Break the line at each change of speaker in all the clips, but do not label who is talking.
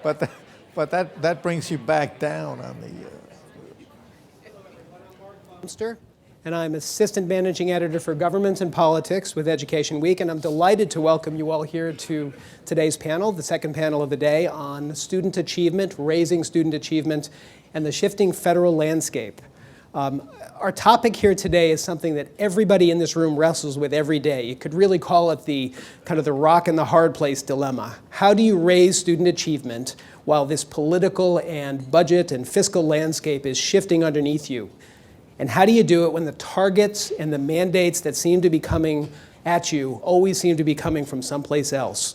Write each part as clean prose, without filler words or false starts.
But that brings you back down on the...
And I'm Assistant Managing Editor for Government and Politics with Education Week, and I'm delighted to welcome you all here to today's panel, the second panel of the day, on student achievement, raising student achievement, and the shifting federal landscape. Our topic here today is something that everybody in this room wrestles with every day. You could really call it the kind of the rock and the hard place dilemma. How do you raise student achievement while this political and budget and fiscal landscape is shifting underneath you? And how do you do it when the targets and the mandates that seem to be coming at you always seem to be coming from someplace else?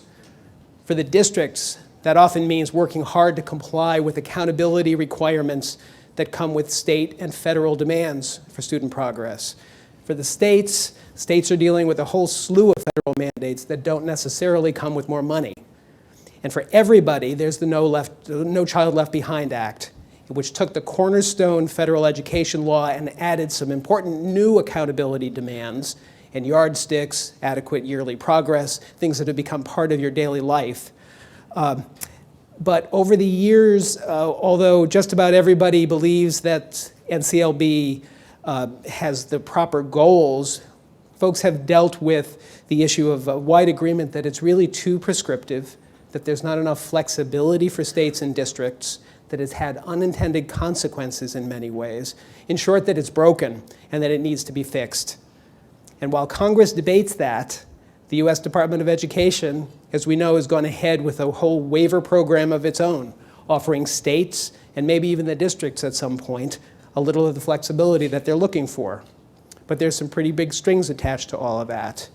For the districts, that often means working hard to comply with accountability requirements that come with state and federal demands for student progress. For the states are dealing with a whole slew of federal mandates that don't necessarily come with more money. And for everybody, there's the No Child Left Behind Act, which took the cornerstone federal education law and added some important new accountability demands and yardsticks, adequate yearly progress, things that have become part of your daily life. But over the years, although just about everybody believes that NCLB has the proper goals, folks have dealt with the issue of wide agreement that it's really too prescriptive, that there's not enough flexibility for states and districts, that it's had unintended consequences in many ways. In short, that it's broken and that it needs to be fixed. And while Congress debates that, the U.S. Department of Education, as we know, has gone ahead with a whole waiver program of its own, offering states and maybe even the districts at some point a little of the flexibility that they're looking for. But there's some pretty big strings attached to all of that.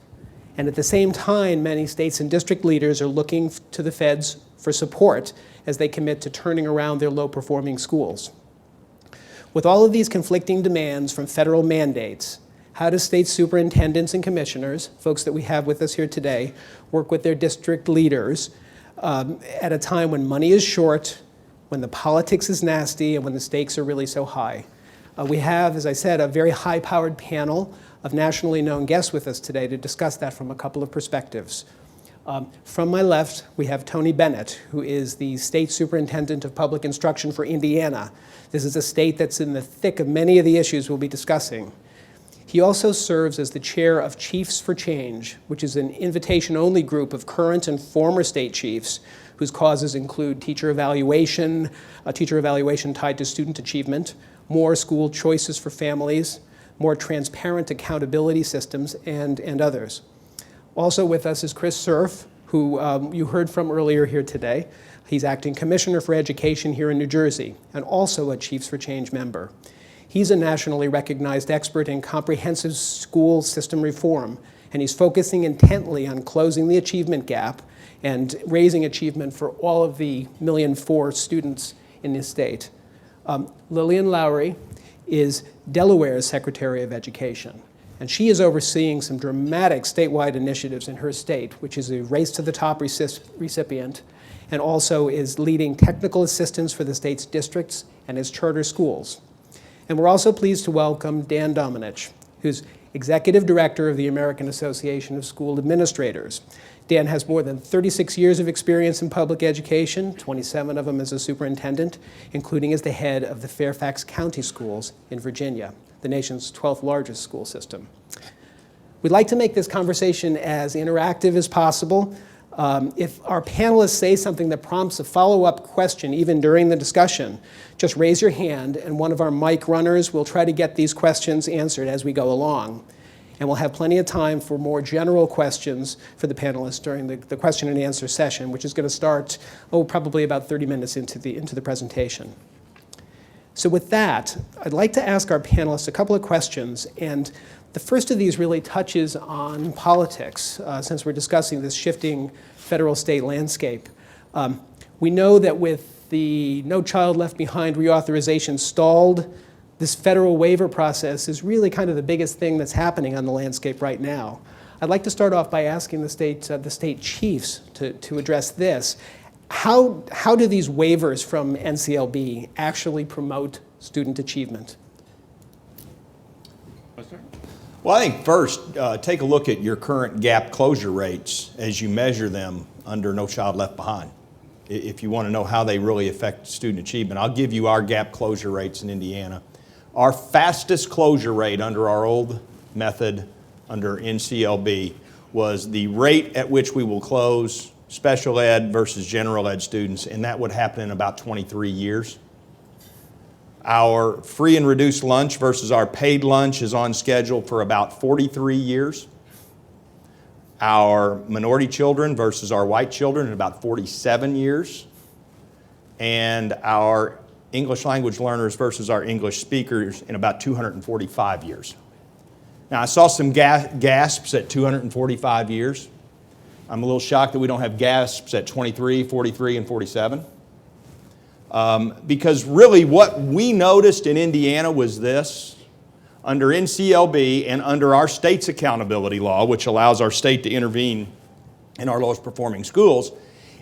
And at the same time, many states and district leaders are looking to the feds for support as they commit to turning around their low-performing schools. With all of these conflicting demands from federal mandates, how do state superintendents and commissioners, folks that we have with us here today, work with their district leaders at a time when money is short, when the politics is nasty, and when the stakes are really so high? We have, as I said, a very high-powered panel of nationally known guests with us today to discuss that from a couple of perspectives. From my left, we have Tony Bennett, who is the State Superintendent of Public Instruction for Indiana. This is a state that's in the thick of many of the issues we'll be discussing. He also serves as the chair of Chiefs for Change, which is an invitation-only group of current and former state chiefs whose causes include teacher evaluation tied to student achievement, more school choices for families, more transparent accountability systems, and others. Also with us is Chris Cerf, who you heard from earlier here today. He's acting commissioner for education here in New Jersey, and also a Chiefs for Change member. He's a nationally recognized expert in comprehensive school system reform, and he's focusing intently on closing the achievement gap and raising achievement for all of the 1.4 million students in this state. Lillian Lowry is Delaware's Secretary of Education. And she is overseeing some dramatic statewide initiatives in her state, which is a Race to the Top recipient, and also is leading technical assistance for the state's districts and its charter schools. And we're also pleased to welcome Dan Domenech, who's Executive Director of the American Association of School Administrators. Dan has more than 36 years of experience in public education, 27 of them as a superintendent, including as the head of the Fairfax County Schools in Virginia, the nation's 12th largest school system. We'd like to make this conversation as interactive as possible. If our panelists say something that prompts a follow-up question, even during the discussion, just raise your hand, and one of our mic runners will try to get these questions answered as we go along. And we'll have plenty of time for more general questions for the panelists during the question and answer session, which is going to start, probably about 30 minutes into the presentation. So with that, I'd like to ask our panelists a couple of questions, and the first of these really touches on politics, since we're discussing this shifting federal-state landscape. We know that with the No Child Left Behind reauthorization stalled, this federal waiver process is really kind of the biggest thing that's happening on the landscape right now. I'd like to start off by asking the state chiefs to address this. How do these waivers from NCLB actually promote student achievement?
Well, I think first, take a look at your current gap closure rates as you measure them under No Child Left Behind. If you want to know how they really affect student achievement, I'll give you our gap closure rates in Indiana. Our fastest closure rate under our old method, under NCLB, was the rate at which we will close special ed versus general ed students, and that would happen in about 23 years. Our free and reduced lunch versus our paid lunch is on schedule for about 43 years. Our minority children versus our white children in about 47 years. And our English language learners versus our English speakers in about 245 years. Now, I saw some gasps at 245 years. I'm a little shocked that we don't have gasps at 23, 43, and 47. Because really what we noticed in Indiana was this. Under NCLB and under our state's accountability law, which allows our state to intervene in our lowest performing schools,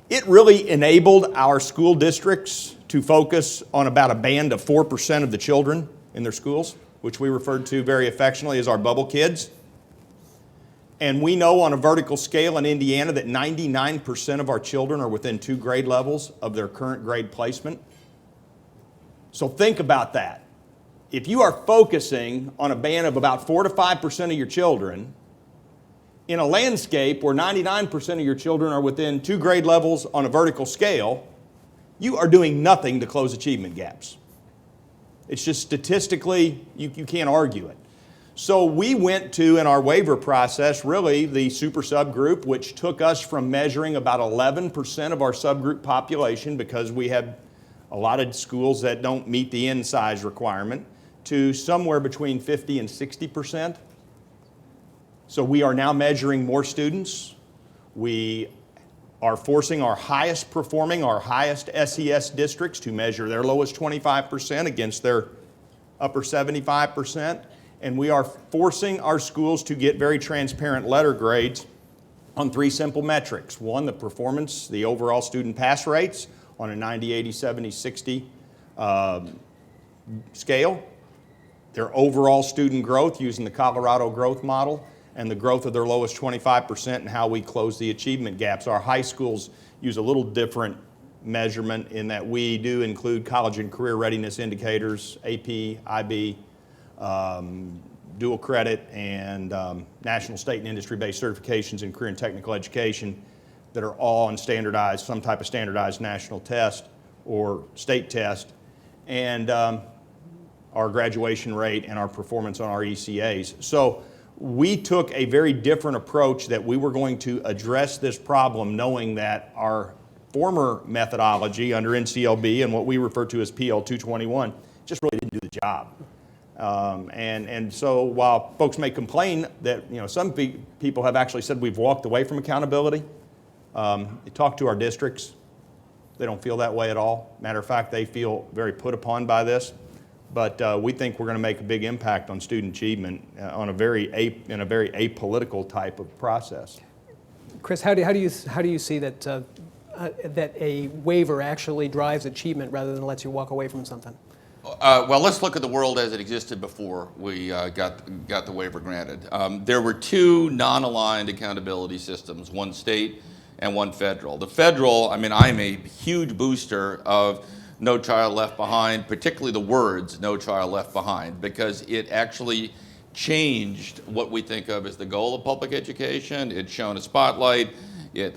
it really enabled our school districts to focus on about a band of 4% of the children in their schools, which we referred to very affectionately as our bubble kids. And we know on a vertical scale in Indiana that 99% of our children are within 2 grade levels of their current grade placement. So think about that. If you are focusing on a band of about 4 to 5% of your children, in a landscape where 99% of your children are within 2 grade levels on a vertical scale, you are doing nothing to close achievement gaps. It's just statistically, you can't argue it. So we went to, in our waiver process, really the super subgroup, which took us from measuring about 11% of our subgroup population, because we had a lot of schools that don't meet the N size requirement, to somewhere between 50 and 60%. So we are now measuring more students. We are forcing our highest performing, our highest SES districts to measure their lowest 25% against their upper 75%. And we are forcing our schools to get very transparent letter grades on 3 simple metrics. 1, the performance, the overall student pass rates on a 90, 80, 70, 60 scale. Their overall student growth using the Colorado growth model, and the growth of their lowest 25% and how we close the achievement gaps. Our high schools use a little different measurement in that we do include college and career readiness indicators, AP, IB, dual credit, and national, state, and industry-based certifications in career and technical education that are all on standardized, some type of standardized national test or state test, and our graduation rate and our performance on our ECAs. So we took a very different approach that we were going to address this problem, knowing that our former methodology under NCLB and what we refer to as PL 221 just really didn't do the job. And so while folks may complain that, some people have actually said we've walked away from accountability, talk to our districts. They don't feel that way at all. Matter of fact, they feel very put upon by this. But we think we're going to make a big impact on student achievement on in a very apolitical type of process.
Chris, how do you see that that a waiver actually drives achievement rather than lets you walk away from something?
Well, let's look at the world as it existed before we got the waiver granted. There were 2 non-aligned accountability systems, one state and one federal. The federal, I'm a huge booster of No Child Left Behind, particularly the words No Child Left Behind, because it actually changed what we think of as the goal of public education. It shone a spotlight. It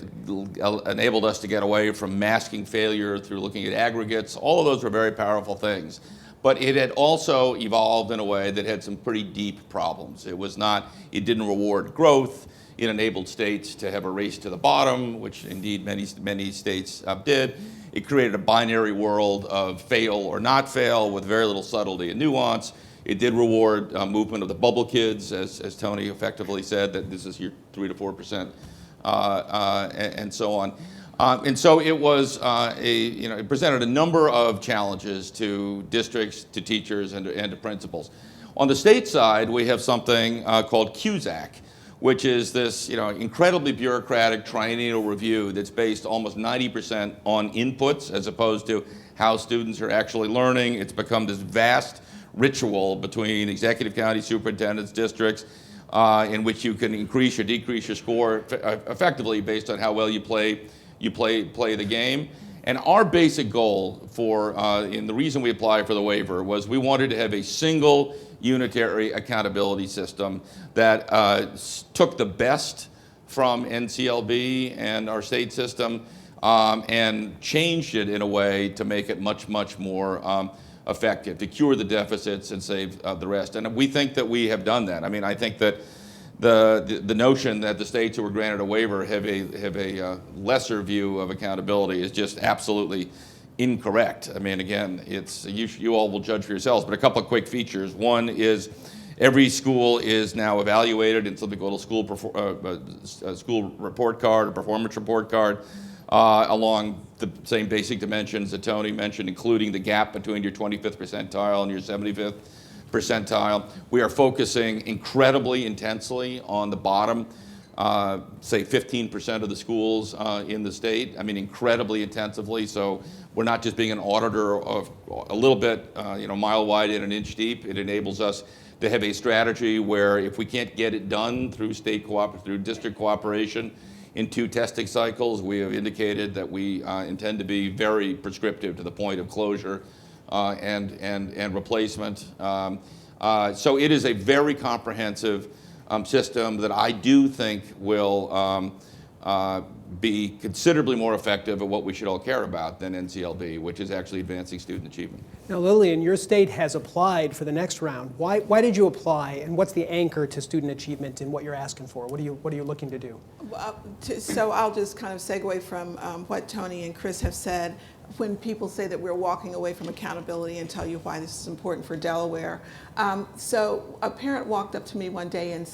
enabled us to get away from masking failure through looking at aggregates. All of those were very powerful things. But it had also evolved in a way that had some pretty deep problems. It didn't reward growth. It enabled states to have a race to the bottom, which indeed many states did. It created a binary world of fail or not fail with very little subtlety and nuance. It did reward movement of the bubble kids, as Tony effectively said, that this is your 3 to 4%, and so on. And so it was it presented a number of challenges to districts, to teachers, and to principals. On the state side, we have something called CUSAC, which is this incredibly bureaucratic triennial review that's based almost 90% on inputs as opposed to how students are actually learning. It's become this vast ritual between executive county superintendents, districts, in which you can increase or decrease your score effectively based on how well you play the game. And our basic goal and the reason we applied for the waiver was we wanted to have a single unitary accountability system that took the best from NCLB and our state system and changed it in a way to make it much, much more effective, to cure the deficits and save the rest. And we think that we have done that. I mean, I think that the notion that the states who were granted a waiver have a lesser view of accountability is just absolutely incorrect. I mean, again, you all will judge for yourselves, but a couple of quick features. One is every school is now evaluated in something called a school report card, a performance report card, along the same basic dimensions that Tony mentioned, including the gap between your 25th percentile and your 75th percentile. We are focusing incredibly intensely on the bottom, say 15% of the schools in the state. I mean, incredibly intensively. So we're not just being an auditor of a little bit, mile wide and an inch deep. It enables us to have a strategy where if we can't get it done through through district cooperation in 2 testing cycles, we have indicated that we intend to be very prescriptive to the point of closure and replacement. So it is a very comprehensive system that I do think will be considerably more effective at what we should all care about than NCLB, which is actually advancing student achievement.
Now, Lillian, your state has applied for the next round. Why did you apply, and what's the anchor to student achievement in what you're asking for? What are you looking to do?
So I'll just kind of segue from what Tony and Chris have said. When people say that we're walking away from accountability and tell you why this is important for Delaware. So a parent walked up to me one day and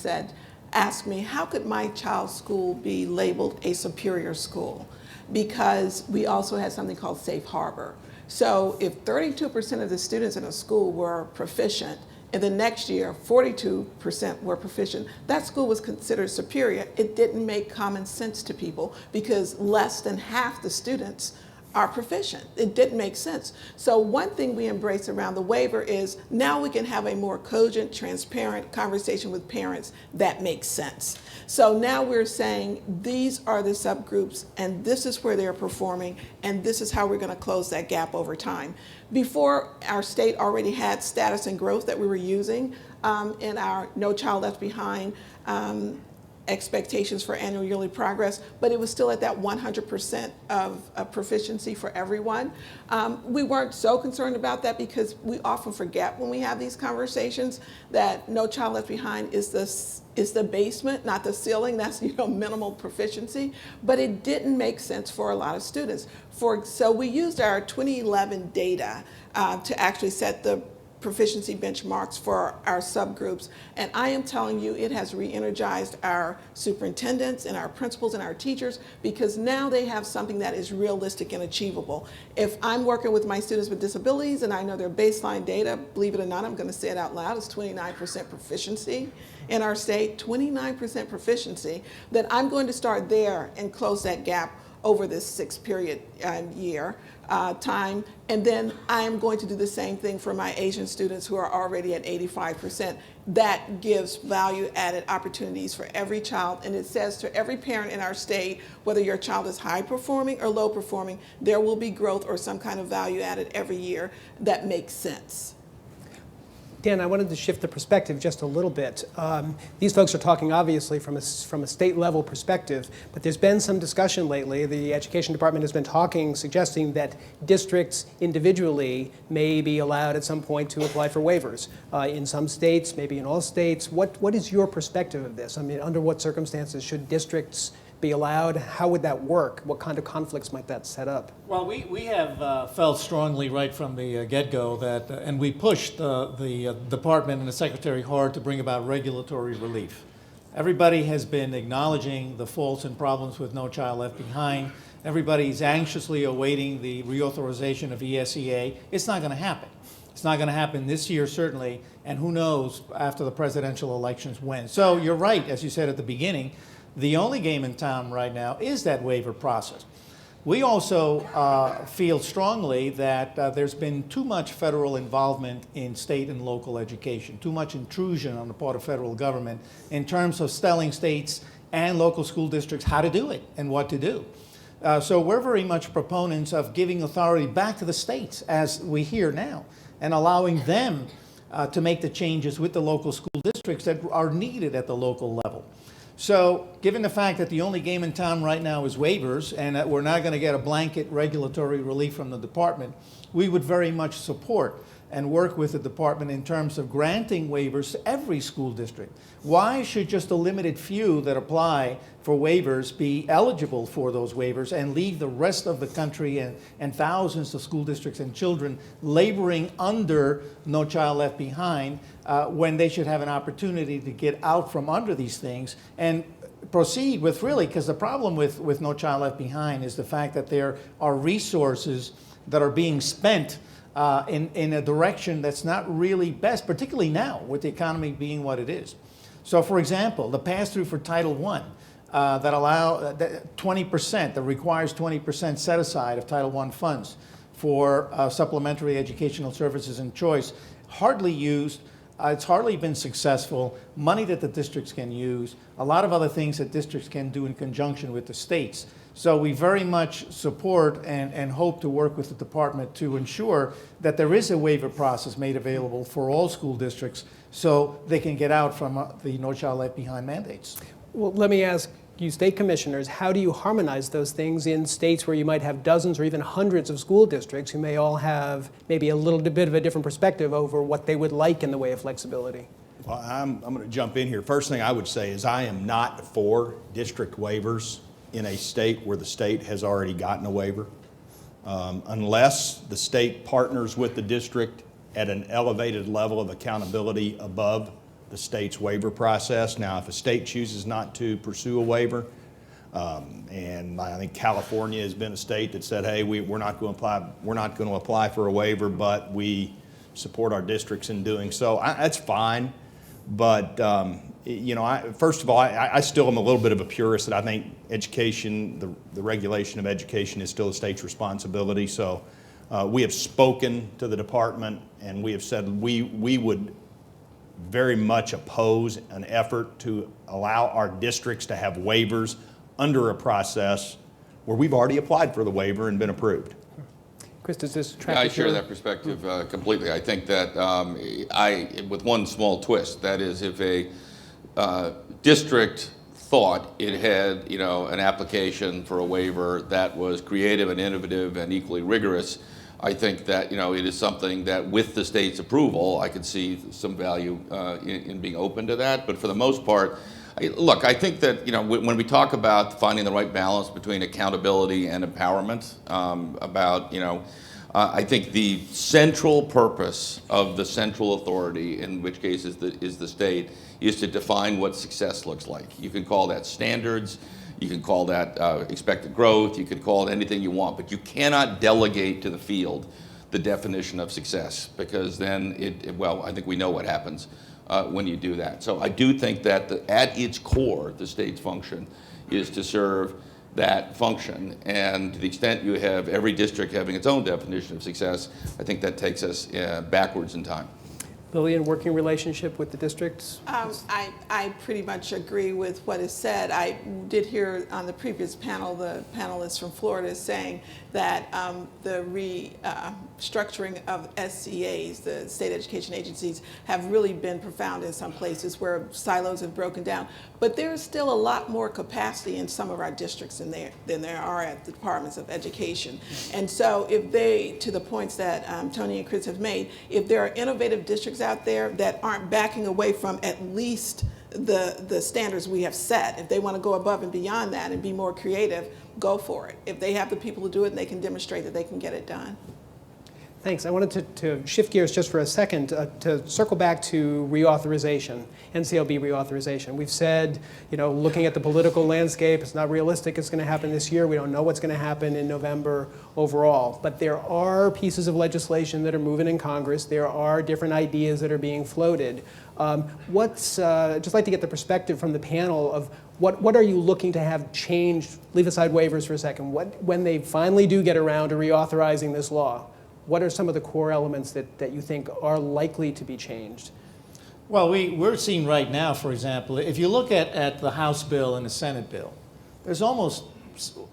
asked me, how could my child's school be labeled a superior school? Because we also had something called safe harbor. So if 32% of the students in a school were proficient, and the next year 42% were proficient, that school was considered superior. It didn't make common sense to people because less than half the students are proficient. It didn't make sense. So one thing we embrace around the waiver is now we can have a more cogent, transparent conversation with parents that makes sense. So now we're saying these are the subgroups and this is where they're performing and this is how we're going to close that gap over time. Before, our state already had status and growth that we were using in our No Child Left Behind expectations for annual yearly progress, but it was still at that 100% of proficiency for everyone. We weren't so concerned about that because we often forget when we have these conversations that No Child Left Behind is the basement, not the ceiling. That's minimal proficiency, but it didn't make sense for a lot of students. So we used our 2011 data to actually set the proficiency benchmarks for our subgroups. And I am telling you, it has re-energized our superintendents and our principals and our teachers because now they have something that is realistic and achievable. If I'm working with my students with disabilities and I know their baseline data, believe it or not, I'm going to say it out loud, it's 29% proficiency in our state, 29% proficiency, then I'm going to start there and close that gap over this 6-period year time. And then I am going to do the same thing for my Asian students who are already at 85%. That gives value-added opportunities for every child. And it says to every parent in our state, whether your child is high-performing or low-performing, there will be growth or some kind of value-added every year that makes sense.
Dan, I wanted to shift the perspective just a little bit. These folks are talking obviously from a state level perspective, but there's been some discussion lately. The Education Department has been suggesting that districts individually may be allowed at some point to apply for waivers. In some states, maybe in all states. What is your perspective of this? I mean, under what circumstances should districts be allowed? How would that work? What kind of conflicts might that set up?
Well, we have felt strongly right from the get-go that, and we pushed the department and the secretary hard to bring about regulatory relief. Everybody has been acknowledging the faults and problems with No Child Left Behind. Everybody's anxiously awaiting the reauthorization of ESEA. It's not going to happen. It's not going to happen this year, certainly, and who knows after the presidential elections when. So you're right, as you said at the beginning, the only game in town right now is that waiver process. We also feel strongly that there's been too much federal involvement in state and local education, too much intrusion on the part of federal government in terms of telling states and local school districts how to do it and what to do. So we're very much proponents of giving authority back to the states, as we hear now, and allowing them to make the changes with the local school districts that are needed at the local level. So given the fact that the only game in town right now is waivers, and that we're not going to get a blanket regulatory relief from the department, we would very much support and work with the department in terms of granting waivers to every school district. Why should just a limited few that apply for waivers be eligible for those waivers and leave the rest of the country and thousands of school districts and children laboring under No Child Left Behind when they should have an opportunity to get out from under these things and proceed with really, because the problem with No Child Left Behind is the fact that there are resources that are being spent in a direction that's not really best, particularly now with the economy being what it is. So for example, the pass-through for Title I that allow 20%, that requires 20% set aside of Title I funds for supplementary educational services and choice, hardly used. It's hardly been successful. Money that the districts can use, a lot of other things that districts can do in conjunction with the states. So we very much support and hope to work with the department to ensure that there is a waiver process made available for all school districts so they can get out from the No Child Left Behind mandates.
Well, let me ask you state commissioners, how do you harmonize those things in states where you might have dozens or even hundreds of school districts who may all have maybe a little bit of a different perspective over what they would like in the way of flexibility?
Well, I'm going to jump in here. First thing I would say is I am not for district waivers in a state where the state has already gotten a waiver, unless the state partners with the district at an elevated level of accountability above the state's waiver process. Now, if a state chooses not to pursue a waiver, and I think California has been a state that said, "Hey, we're not going to apply for a waiver, but we support our districts in doing so." That's fine, but you know, first of all, I still am a little bit of a purist that I think education, the regulation of education, is still the state's responsibility. So we have spoken to the department, and we have said we would very much oppose an effort to allow our districts to have waivers under a process where we've already applied for the waiver and been approved.
Chris, does this track
I
with
share
your-
that perspective completely. I think that with one small twist, that is, if a district thought it had, you know, an application for a waiver that was creative and innovative and equally rigorous, I think that, you know, it is something that with the state's approval, I could see some value in being open to that. But for the most part, look, I think that, you know, when we talk about finding the right balance between accountability and empowerment, I think the central purpose of the central authority, in which case is the state, is to define what success looks like. You can call that standards, you can call that expected growth, you could call it anything you want, but you cannot delegate to the field the definition of success, because then I think we know what happens when you do that. So I do think that at its core, the state's function is to serve that function, and to the extent you have every district having its own definition of success, I think that takes us backwards in time.
Lillian, working relationship with the districts?
I pretty much agree with what is said. I did hear on the previous panel, the panelists from Florida saying that the restructuring of SEAs, the state education agencies, have really been profound in some places where silos have broken down. But there's still a lot more capacity in some of our districts than there are at the departments of education. And so if they, to the points that Tony and Chris have made, if there are innovative districts out there that aren't backing away from at least the standards we have set, if they want to go above and beyond that and be more creative, go for it. If they have the people to do it and they can demonstrate that they can get it done.
Thanks. I wanted to shift gears just for a second to circle back to reauthorization, NCLB reauthorization. We've said, you know, looking at the political landscape, it's not realistic it's going to happen this year. We don't know what's going to happen in November overall. But there are pieces of legislation that are moving in Congress. There are different ideas that are being floated. Just like to get the perspective from the panel of What are you looking to have changed? Leave aside waivers for a second. When they finally do get around to reauthorizing this law, what are some of the core elements that you think are likely to be changed?
Well, we're seeing right now, for example, if you look at the House bill and the Senate bill, there's almost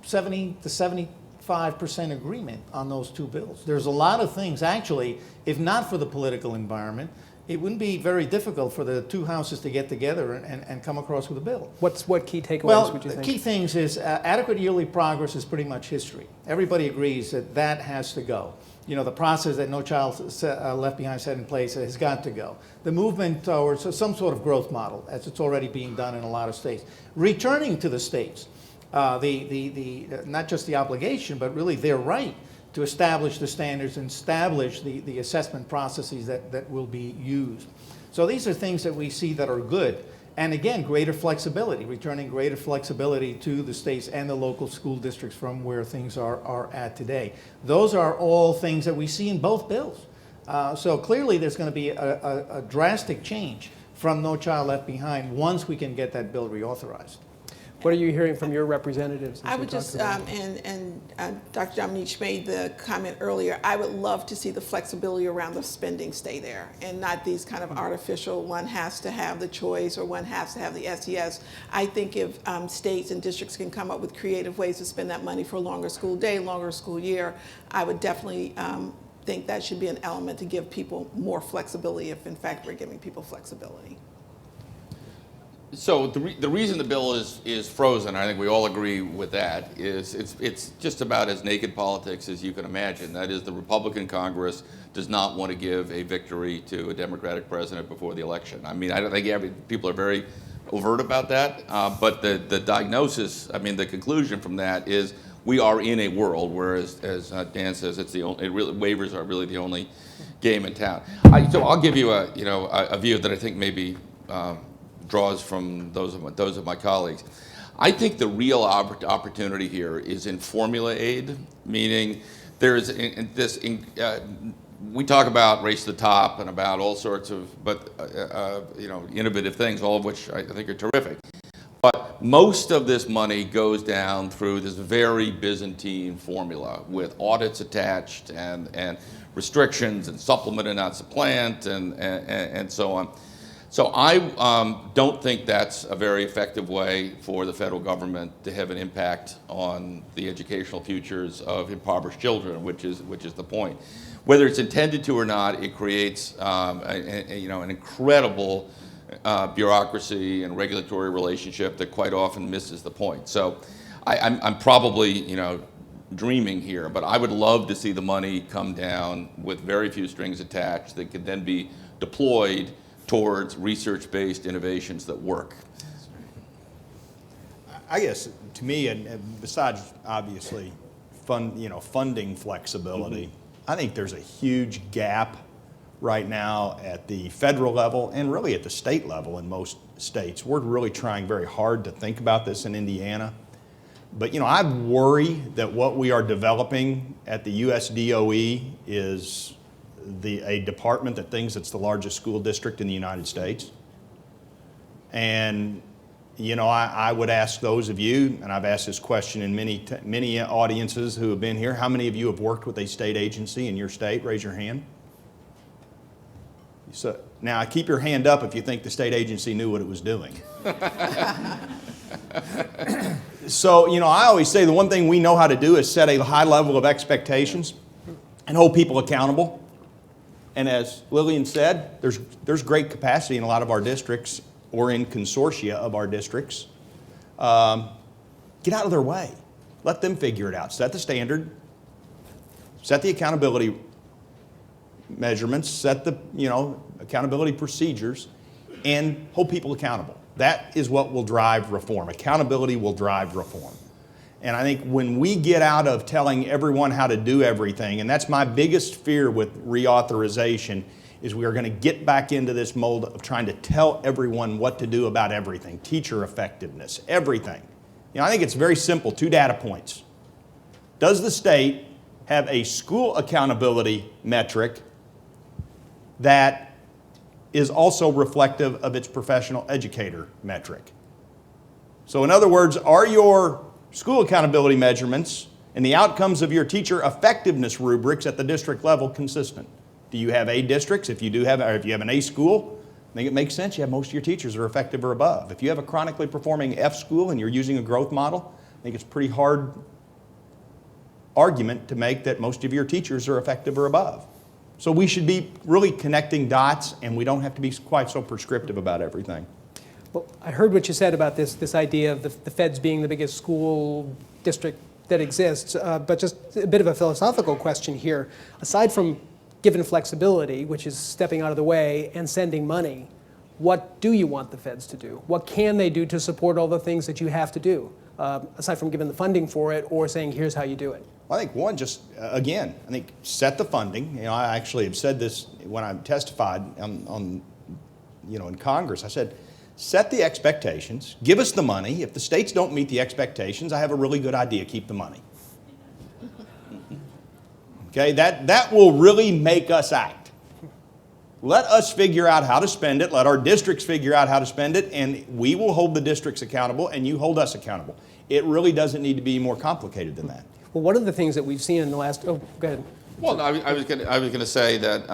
70 to 75% agreement on those two bills. There's a lot of things, actually, if not for the political environment, it wouldn't be very difficult for the two houses to get together and come across with a bill.
What key takeaways would you
Well,
think?
key things is adequate yearly progress is pretty much history. Everybody agrees that that has to go. You know, the process that No Child Left Behind set in place has got to go. The movement towards some sort of growth model, as it's already being done in a lot of states. Returning to the states, not just the obligation, but really their right to establish the standards and establish the assessment processes that will be used. So these are things that we see that are good. And again, greater flexibility, returning greater flexibility to the states and the local school districts from where things are at today. Those are all things that we see in both bills. So clearly there's going to be a drastic change from No Child Left Behind once we can get that bill reauthorized.
What are you hearing from your representatives?
I would just, and Dr. Dominique made the comment earlier, I would love to see the flexibility around the spending stay there and not these kind of artificial, one has to have the choice or one has to have the SES. I think if states and districts can come up with creative ways to spend that money for a longer school day, longer school year, I would definitely think that should be an element to give people more flexibility if in fact we're giving people flexibility.
So the reason the bill is frozen, I think we all agree with that, is it's just about as naked politics as you can imagine. That is, the Republican Congress does not want to give a victory to a Democratic president before the election. I mean, I don't think people are very overt about that, but the diagnosis, I mean, the conclusion from that is we are in a world where, as Dan says, waivers are really the only game in town. So I'll give you a view that I think maybe draws from those of my colleagues. I think the real opportunity here is in formula aid, meaning there is we talk about race to the top and about all sorts of innovative things, all of which I think are terrific. But most of this money goes down through this very Byzantine formula with audits attached and restrictions and supplement and not supplant and so on. So I don't think that's a very effective way for the federal government to have an impact on the educational futures of impoverished children, which is the point. Whether it's intended to or not, it creates an incredible bureaucracy and regulatory relationship that quite often misses the point. So I'm probably dreaming here, but I would love to see the money come down with very few strings attached that could then be deployed towards research-based innovations that work.
I guess to me, and besides obviously funding flexibility, I think there's a huge gap right now at the federal level and really at the state level in most states. We're really trying very hard to think about this in Indiana. But I worry that what we are developing at the US DOE is a department that thinks it's the largest school district in the United States. And I would ask those of you, and I've asked this question in many audiences who have been here, how many of you have worked with a state agency in your state? Raise your hand. So now keep your hand up if you think the state agency knew what it was doing. So I always say the one thing we know how to do is set a high level of expectations and hold people accountable. And as Lillian said, there's great capacity in a lot of our districts or in consortia of our districts. Get out of their way. Let them figure it out. Set the standard. Set the accountability measurements. Set the accountability procedures, and hold people accountable. That is what will drive reform. Accountability will drive reform. And I think when we get out of telling everyone how to do everything, and that's my biggest fear with reauthorization, is we are going to get back into this mold of trying to tell everyone what to do about everything, teacher effectiveness, everything. I think it's very simple, 2 data points. Does the state have a school accountability metric that is also reflective of its professional educator metric? So in other words, are your school accountability measurements and the outcomes of your teacher effectiveness rubrics at the district level consistent? Do you have A districts? If you do have, or if you have an A school, I think it makes sense you have most of your teachers are effective or above. If you have a chronically performing F school and you're using a growth model, I think it's a pretty hard argument to make that most of your teachers are effective or above. So we should be really connecting dots, and we don't have to be quite so prescriptive about everything.
Well, I heard what you said about this idea of the feds being the biggest school district that exists, but just a bit of a philosophical question here. Aside from given flexibility, which is stepping out of the way, and sending money, what do you want the feds to do? What can they do to support all the things that you have to do, aside from giving the funding for it or saying, here's how you do it?
Well, I think one, just again, I think set the funding. You know, I actually have said this when I testified on in Congress. I said, set the expectations, give us the money. If the states don't meet the expectations, I have a really good idea, keep the money. Okay, that will really make us act. Let us figure out how to spend it, let our districts figure out how to spend it, and we will hold the districts accountable and you hold us accountable. It really doesn't need to be more complicated than that.
Well, one of the things that we've seen in the last, oh, go ahead.
Well, no, I was going to say that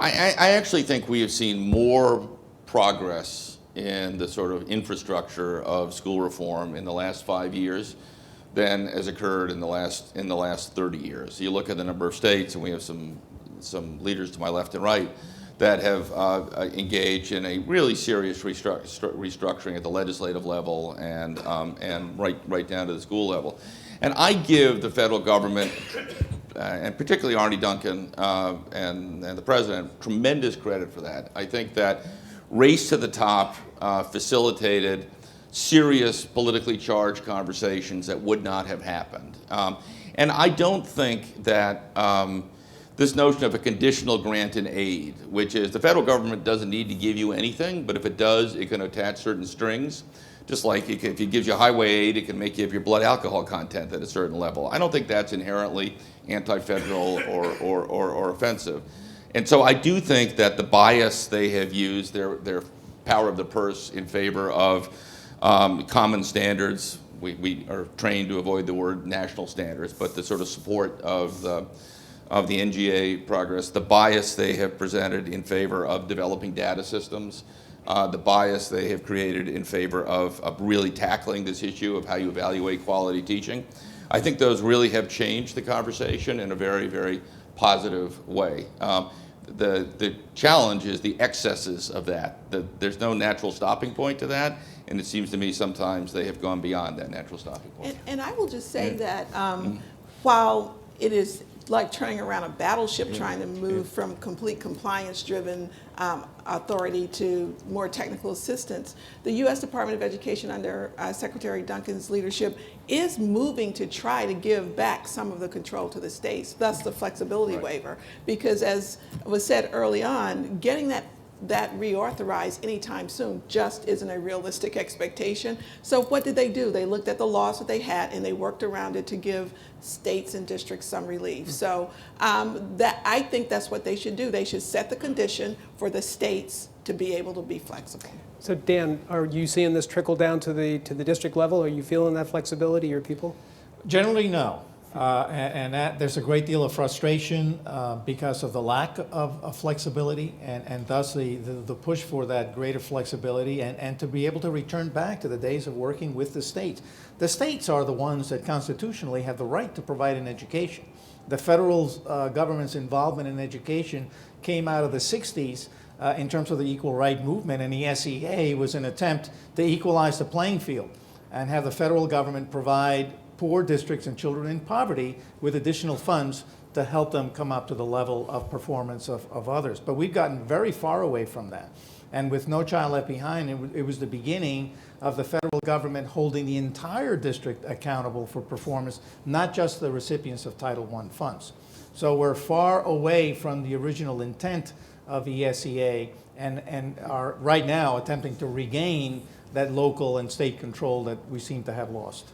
I actually think we have seen more progress in the sort of infrastructure of school reform in the last 5 years than has occurred in the last 30 years. You look at the number of states, and we have some leaders to my left and right that have engaged in a really serious restructuring at the legislative level and right down to the school level. And I give the federal government, and particularly Arne Duncan and the president, tremendous credit for that. I think that Race to the Top facilitated serious politically charged conversations that would not have happened. And I don't think that this notion of a conditional grant in aid, which is the federal government doesn't need to give you anything, but if it does, it can attach certain strings. Just like if it gives you highway aid, it can make you have your blood alcohol content at a certain level. I don't think that's inherently anti-federal or offensive. And so I do think that the bias they have used, their power of the purse in favor of common standards, we are trained to avoid the word national standards, but the sort of support of the NGA progress, the bias they have presented in favor of developing data systems, the bias they have created in favor of really tackling this issue of how you evaluate quality teaching. I think those really have changed the conversation in a very, very positive way. The challenge is the excesses of that. There's no natural stopping point to that, and it seems to me sometimes they have gone beyond that natural stopping point.
And I will just say that while it is like turning around a battleship trying to move from complete compliance-driven authority to more technical assistance, the U.S. Department of Education under Secretary Duncan's leadership is moving to try to give back some of the control to the states, thus the flexibility waiver. Because as was said early on, getting that reauthorized anytime soon just isn't a realistic expectation. So what did they do? They looked at the laws that they had and they worked around it to give states and districts some relief. So I think that's what they should do. They should set the condition for the states to be able to be flexible.
So Dan, are you seeing this trickle down to the district level? Are you feeling that flexibility, your people?
Generally, no. And that there's a great deal of frustration because of the lack of flexibility and thus the push for that greater flexibility and to be able to return back to the days of working with the states. The states are the ones that constitutionally have the right to provide an education. The federal government's involvement in education came out of the 60s in terms of the equal right movement, and the SEA was an attempt to equalize the playing field and have the federal government provide poor districts and children in poverty with additional funds to help them come up to the level of performance of others. But we've gotten very far away from that. And with No Child Left Behind, it was the beginning of the federal government holding the entire district accountable for performance, not just the recipients of Title I funds. So we're far away from the original intent of the SEA and are right now attempting to regain that local and state control that we seem to have lost.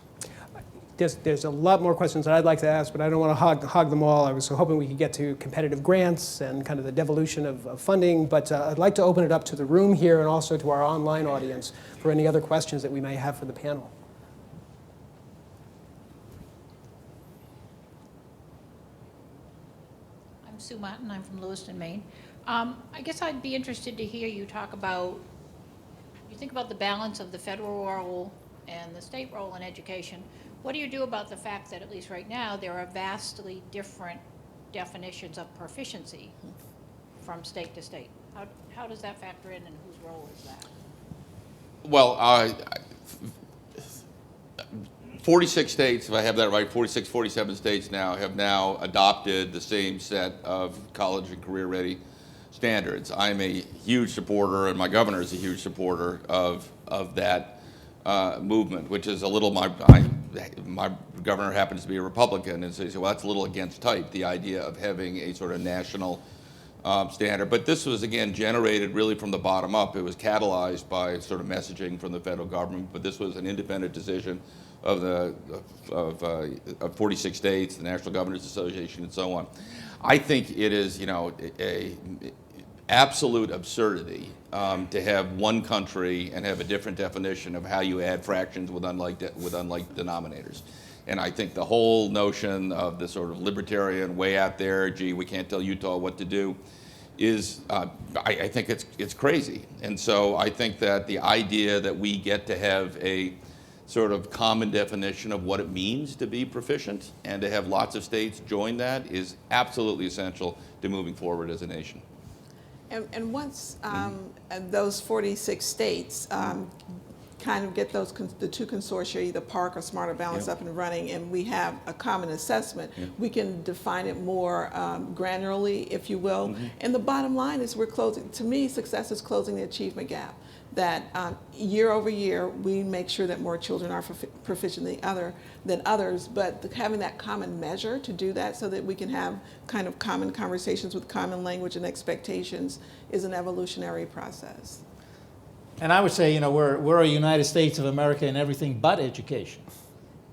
there's a lot more questions that I'd like to ask, but I don't want to hog them all. I was hoping we could get to competitive grants and kind of the devolution of funding, but I'd like to open it up to the room here and also to our online audience for any other questions that we may have for the panel.
I'm Sue Martin. I'm from Lewiston, Maine. I guess I'd be interested to hear you talk about, you think about the balance of the federal role and the state role in education. What do you do about the fact that, at least right now, there are vastly different definitions of proficiency from state to state? How does that factor in, and whose role is that?
Well, 46 states, if I have that right, 46, 47 states now have now adopted the same set of college and career-ready standards. I'm a huge supporter, and my governor is a huge supporter of that movement, which is a little, my governor happens to be a Republican, and so he said, well, that's a little against type, the idea of having a sort of national standard. But this was, again, generated really from the bottom up. It was catalyzed by sort of messaging from the federal government, but this was an independent decision of 46 states, the National Governors Association, and so on. I think it is, a absolute absurdity to have one country and have a different definition of how you add fractions with unlike denominators. And I think the whole notion of the sort of libertarian way out there, gee, we can't tell Utah what to do, is, I think it's crazy. And so I think that the idea that we get to have a sort of common definition of what it means to be proficient and to have lots of states join that is absolutely essential to moving forward as a nation.
And once those 46 states kind of get the two consortia, either PARC or Smarter Balance, up and running, and we have a common assessment, we can define it more granularly, if you will. And the bottom line is we're closing, to me, success is closing the achievement gap. That year over year, we make sure that more children are proficient than others, but having that common measure to do that so that we can have kind of common conversations with common language and expectations is an evolutionary process.
And I would say, we're a United States of America in everything but education.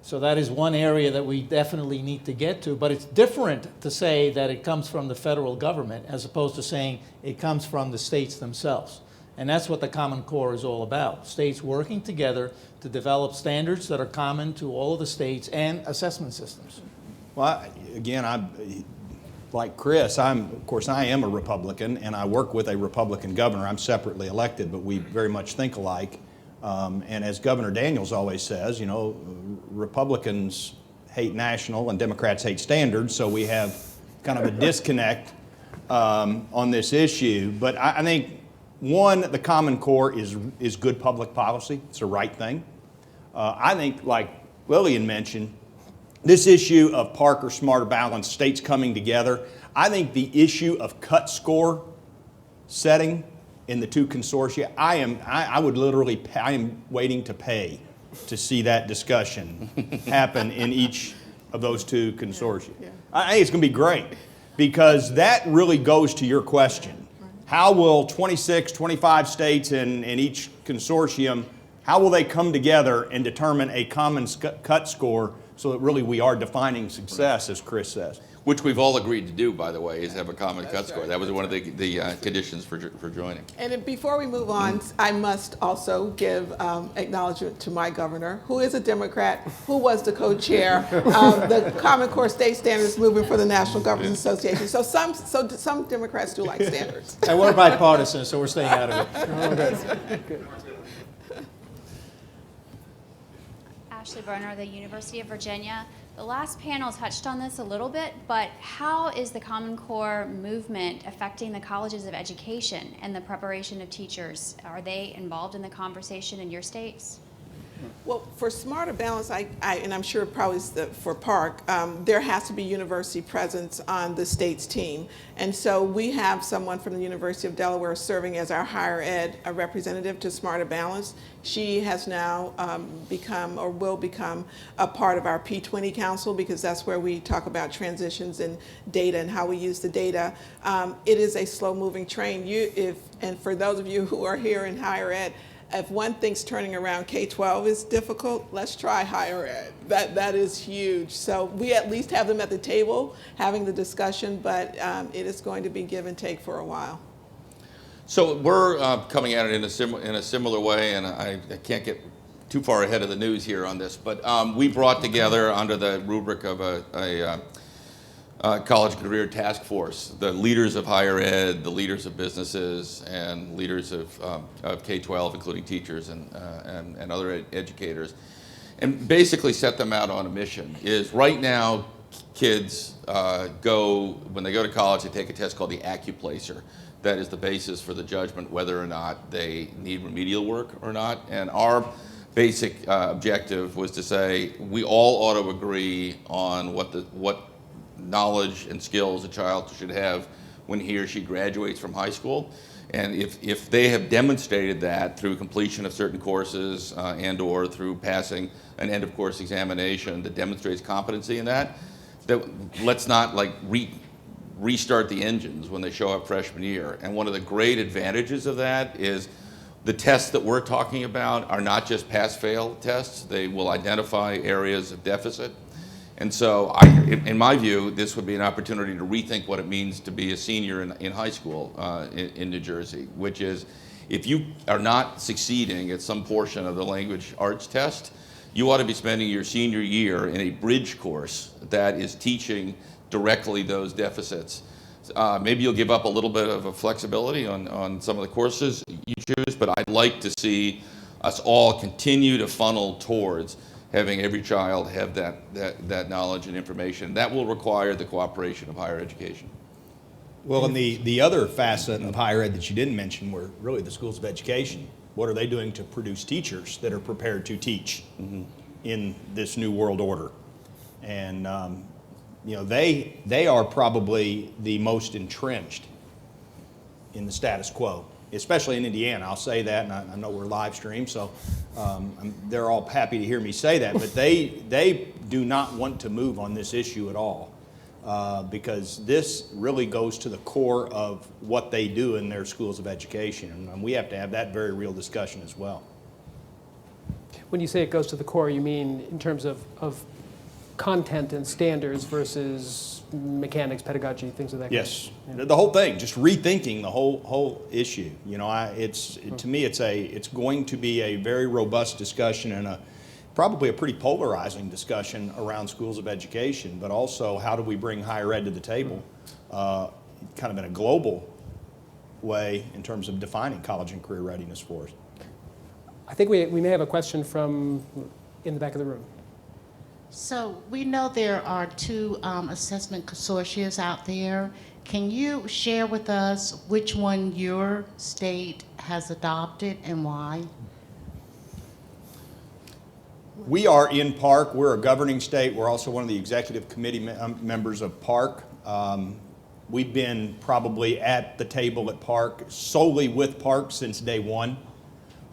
So that is one area that we definitely need to get to, but it's different to say that it comes from the federal government as opposed to saying it comes from the states themselves. And that's what the Common Core is all about. States working together to develop standards that are common to all of the states and assessment systems.
Well, again, like Chris, of course, I am a Republican, and I work with a Republican governor. I'm separately elected, but we very much think alike. And as Governor Daniels always says, Republicans hate national and Democrats hate standards, so we have kind of a disconnect on this issue. But I think, one, the Common Core is good public policy. It's the right thing. I think, like Lillian mentioned, this issue of PARC or Smarter Balance, states coming together, I think the issue of cut score setting in the two consortia, I am waiting to pay to see that discussion happen in each of those two consortia. I think it's going to be great because that really goes to your question. How will 26, 25 states in each consortium, how will they come together and determine a common cut score so that really we are defining success, as Chris says?
Which we've all agreed to do, by the way, is have a common cut score. That was one of the conditions for joining.
And before we move on, I must also give acknowledgement to my governor, who is a Democrat, who was the co-chair of the Common Core State Standards Movement for the National Governors Association. So some Democrats do like standards.
And we're bipartisan, so we're staying out of it.
Oh, good.
Ashley Berner, the University of Virginia. The last panel touched on this a little bit, but how is the Common Core movement affecting the colleges of education and the preparation of teachers? Are they involved in the conversation in your states?
Well, for Smarter Balance, and I'm sure probably for PARC, there has to be university presence on the state's team. And so we have someone from the University of Delaware serving as our higher ed representative to Smarter Balance. She has now become or will become a part of our P20 Council because that's where we talk about transitions in data and how we use the data. It is a slow-moving train. And for those of you who are here in higher ed, if one thinks turning around K-12 is difficult, let's try higher ed. That is huge. So we at least have them at the table having the discussion, but it is going to be give and take for a while.
So we're coming at it in a similar way, and I can't get too far ahead of the news here on this, but we brought together under the rubric of a college career task force the leaders of higher ed, the leaders of businesses, and leaders of K-12, including teachers and other educators, and basically set them out on a mission. Is right now kids when they go to college, they take a test called the AccuPlacer. That is the basis for the judgment whether or not they need remedial work or not. And our basic objective was to say we all ought to agree on what knowledge and skills a child should have when he or she graduates from high school. And if they have demonstrated that through completion of certain courses and or through passing an end of course examination that demonstrates competency in that let's not like restart the engines when they show up freshman year. And one of the great advantages of that is the tests that we're talking about are not just pass-fail tests. They will identify areas of deficit. And so in my view, this would be an opportunity to rethink what it means to be a senior in high school in New Jersey, which is if you are not succeeding at some portion of the language arts test, you ought to be spending your senior year in a bridge course that is teaching directly those deficits. Maybe you'll give up a little bit of a flexibility on some of the courses you choose, but I'd like to see us all continue to funnel towards having every child have that knowledge and information. That will require the cooperation of higher education.
Well, and the other facet of higher ed that you didn't mention were really the schools of education. What are they doing to produce teachers that are prepared to teach in this new world order? And they are probably the most entrenched in the status quo, especially in Indiana. I'll say that, and I know we're live streamed, so they're all happy to hear me say that. But they do not want to move on this issue at all because this really goes to the core of what they do in their schools of education, and we have to have that very real discussion as well.
When you say it goes to the core, you mean in terms of content and standards versus mechanics, pedagogy, things of that kind?
Yes, the whole thing, just rethinking the whole issue. To me, it's going to be a very robust discussion and probably a pretty polarizing discussion around schools of education, but also how do we bring higher ed to the table, kind of in a global way in terms of defining college and career readiness for us.
I think we may have a question from in the back of the room.
So we know there are two assessment consortia out there. Can you share with us which one your state has adopted and why?
We are in PARC. We're a governing state. We're also one of the executive committee members of PARC. We've been probably at the table at PARC, solely with PARC since day one.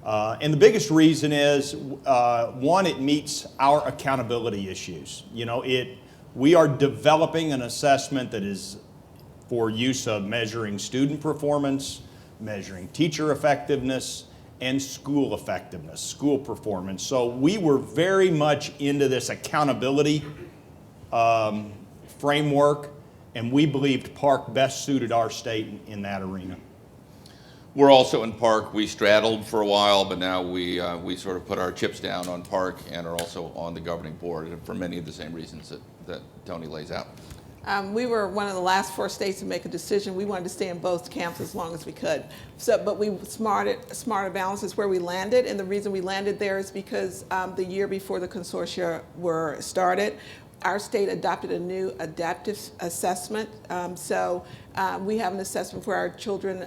And the biggest reason is, one, it meets our accountability issues. We are developing an assessment that is for use of measuring student performance, measuring teacher effectiveness, and school effectiveness, school performance. So we were very much into this accountability framework, and we believed PARC best suited our state in that arena.
We're also in PARC. We straddled for a while, but now we sort of put our chips down on PARC and are also on the governing board for many of the same reasons that Tony lays out.
We were one of the last 4 states to make a decision. We wanted to stay in both camps as long as we could. But we smarter balance is where we landed, and the reason we landed there is because the year before the consortia were started, our state adopted a new adaptive assessment. We have an assessment for our children.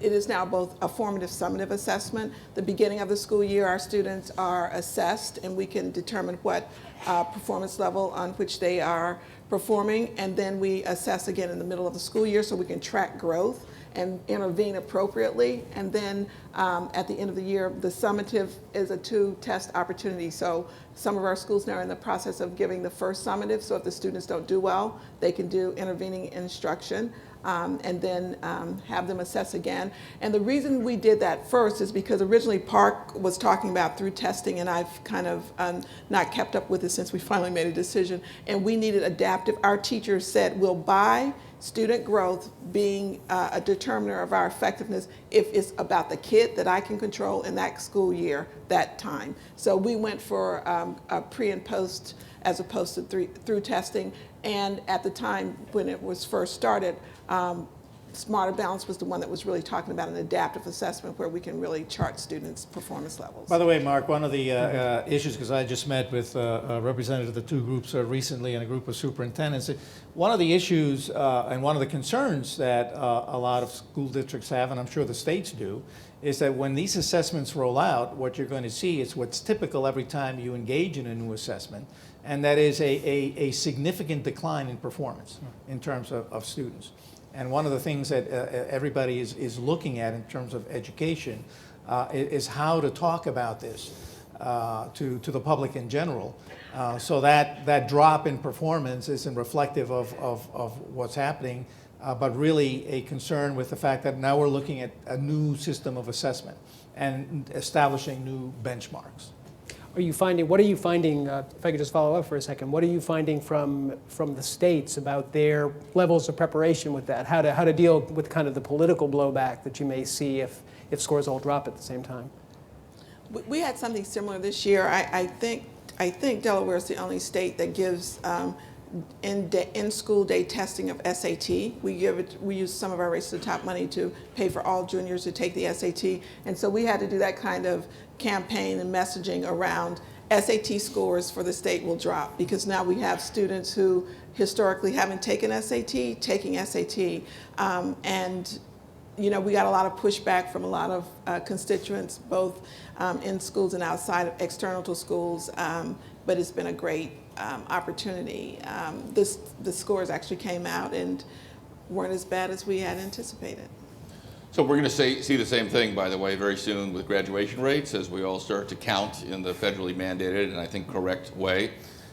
It is now both a formative summative assessment. The beginning of the school year, our students are assessed, and we can determine what performance level on which they are performing. And then we assess again in the middle of the school year so we can track growth and intervene appropriately. And then at the end of the year, the summative is a 2-test opportunity. So some of our schools now are in the process of giving the first summative. So if the students don't do well, they can do intervening instruction. and then have them assess again. And the reason we did that first is because originally Park was talking about through testing, and I've kind of not kept up with it since we finally made a decision, and we needed adaptive. Our teachers said we'll buy student growth being a determiner of our effectiveness if it's about the kid that I can control in that school year, that time. So we went for a pre and post as opposed to through testing. And at the time when it was first started, Smarter Balance was the one that was really talking about an adaptive assessment where we can really chart students' performance levels.
By the way, Mark, one of the issues, because I just met with a representative of the two groups recently and a group of superintendents, one of the issues and one of the concerns that a lot of school districts have, and I'm sure the states do, is that when these assessments roll out, what you're going to see is what's typical every time you engage in a new assessment, and that is a significant decline in performance in terms of students. And one of the things that everybody is looking at in terms of education is how to talk about this to the public in general, so that drop in performance isn't reflective of what's happening, but really a concern with the fact that now we're looking at a new system of assessment and establishing new benchmarks.
What are you finding, if I could just follow up for a second, what are you finding from the states about their levels of preparation with that? How to deal with kind of the political blowback that you may see if scores all drop at the same time?
We had something similar this year. I think Delaware is the only state that gives in-school day testing of SAT. We use some of our Race to the Top money to pay for all juniors to take the SAT, and so we had to do that kind of campaign and messaging around SAT scores for the state will drop because now we have students who historically haven't taken SAT taking SAT, and we got a lot of pushback from a lot of constituents, both in schools and outside of external to schools, but it's been a great opportunity. The scores actually came out and weren't as bad as we had anticipated.
So we're going to see the same thing, by the way, very soon with graduation rates as we all start to count in the federally mandated and I think correct way.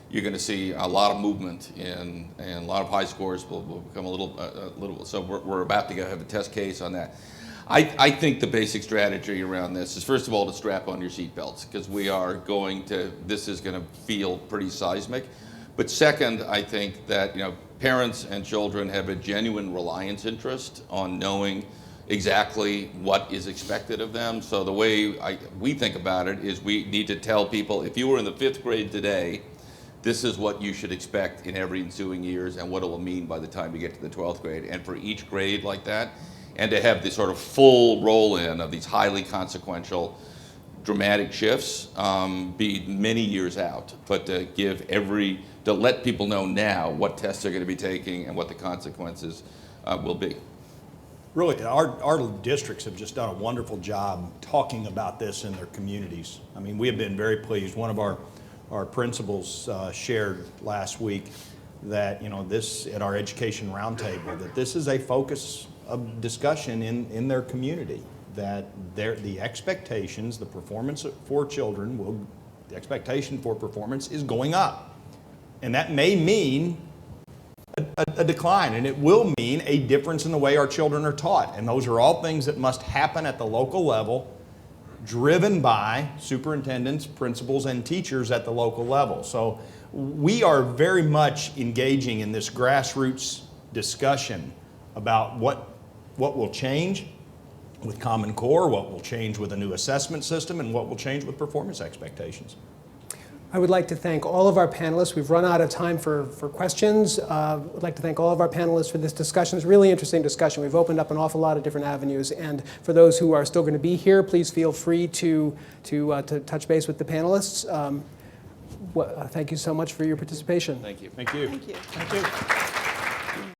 You're going to see a lot of movement and a lot of high scores will become a little. So we're about to have a test case on that. I think the basic strategy around this is, first of all, to strap on your seatbelts because this is going to feel pretty seismic. But second, I think that parents and children have a genuine reliance interest on knowing exactly what is expected of them. So the way we think about it is we need to tell people, if you were in the 5th grade today, this is what you should expect in every ensuing years and what it will mean by the time you get to the 12th grade. And for each grade like that, and to have this sort of full roll-in of these highly consequential, dramatic shifts be many years out, but to let people know now what tests they're going to be taking and what the consequences will be.
Really, our districts have just done a wonderful job talking about this in their communities. I mean, we have been very pleased. One of our principals shared last week that, this at our education roundtable, that this is a focus of discussion in their community, that the expectations, the performance for children the expectation for performance is going up. And that may mean a decline, and it will mean a difference in the way our children are taught. And those are all things that must happen at the local level, driven by superintendents, principals, and teachers at the local level. So we are very much engaging in this grassroots discussion about what will change with Common Core, what will change with a new assessment system, and what will change with performance expectations.
I would like to thank all of our panelists. We've run out of time for questions. I'd like to thank all of our panelists for this discussion. It's a really interesting discussion. We've opened up an awful lot of different avenues. And for those who are still going to be here, please feel free to touch base with the panelists. Thank you so much for your participation.
Thank you.
Thank you.
Thank you.
Thank you.